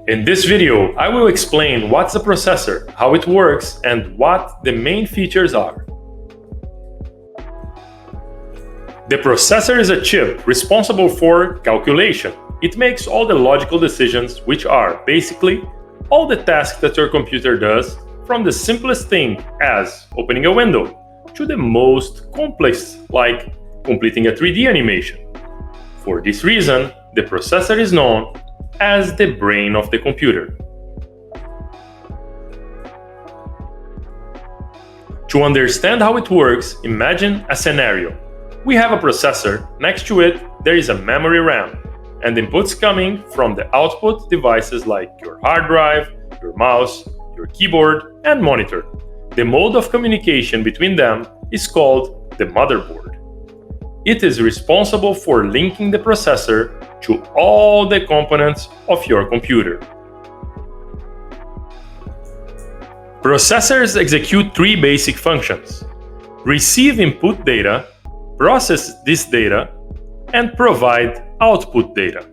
In this video, I will explain what's a processor, how it works, and what the main features are. The processor is a chip responsible for calculation. It makes all the logical decisions, which are basically all the tasks that your computer does, from the simplest thing as opening a window to the most complex, like completing a 3D animation. For this reason, the processor is known as the brain of the computer. To understand how it works, imagine a scenario. We have a processor, next to it there is a memory RAM, and inputs coming from the output devices like your hard drive, your mouse, your keyboard, and monitor. The mode of communication between them is called the motherboard. It is responsible for linking the processor to all the components of your computer. Processors execute three basic functions: receive input data, process this data, and provide output data.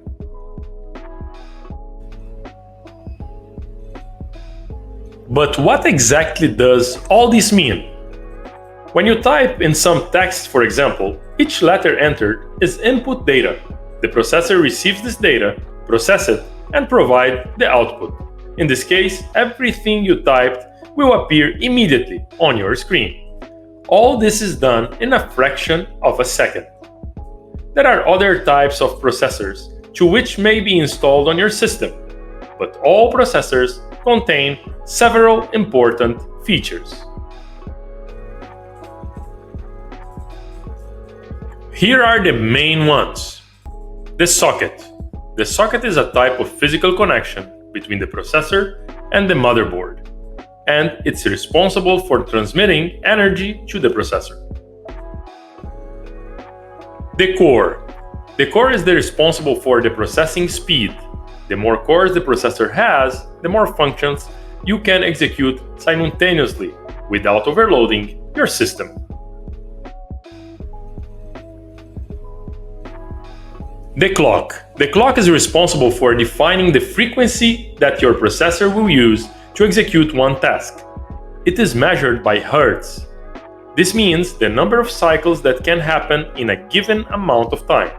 But what exactly does all this mean? When you type in some text, for example, each letter entered is input data. The processor receives this data, processes it, and provides the output. In this case, everything you typed will appear immediately on your screen. All this is done in a fraction of a second. There are other types of processors to which may be installed on your system, but all processors contain several important features. Here are the main ones. The socket. The socket is a type of physical connection between the processor and the motherboard, and it's responsible for transmitting energy to the processor. The core. The core is responsible for the processing speed. The more cores the processor has, the more functions you can execute simultaneously without overloading your system. The clock. The clock is responsible for defining the frequency that your processor will use to execute one task. It is measured by hertz. This means the number of cycles that can happen in a given amount of time.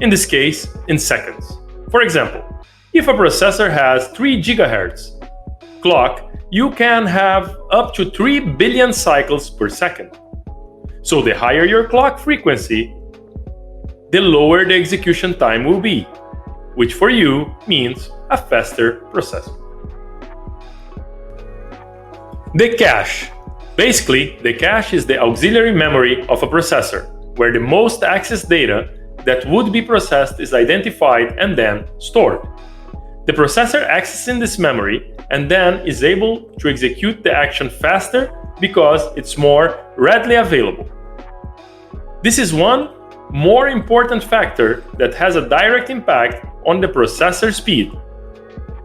In this case, in seconds. For example, if a processor has 3 GHz clock, you can have up to 3 billion cycles per second. So the higher your clock frequency, the lower the execution time will be, which for you means a faster processor. The cache. Basically, the cache is the auxiliary memory of a processor, where the most accessed data that would be processed is identified and then stored. The processor accesses this memory and then is able to execute the action faster because it's more readily available. This is one more important factor that has a direct impact on the processor speed.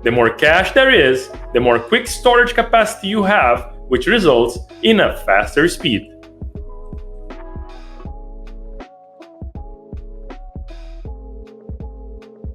The more cache there is, the more quick storage capacity you have, which results in a faster speed.